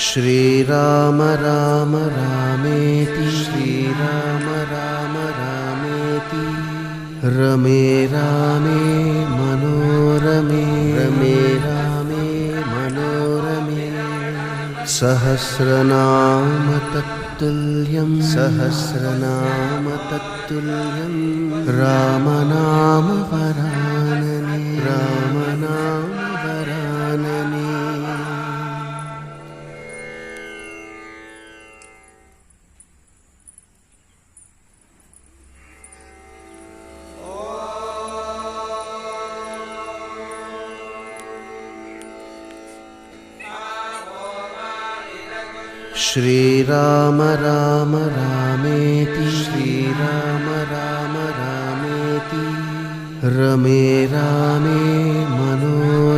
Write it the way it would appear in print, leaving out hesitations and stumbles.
श्रीराम राम रामेति श्रीराम राम रामेति रमे रामे मनोरमे रमे रामे मनोरमे सहस्रनाम तत्तुल्यं सहस्रनाम तत्तुल्यं रामनाम वरानने रामनाम वरानने। श्रीराम राम रामेति श्रीराम राम रामेति रमे रामे मनोरमे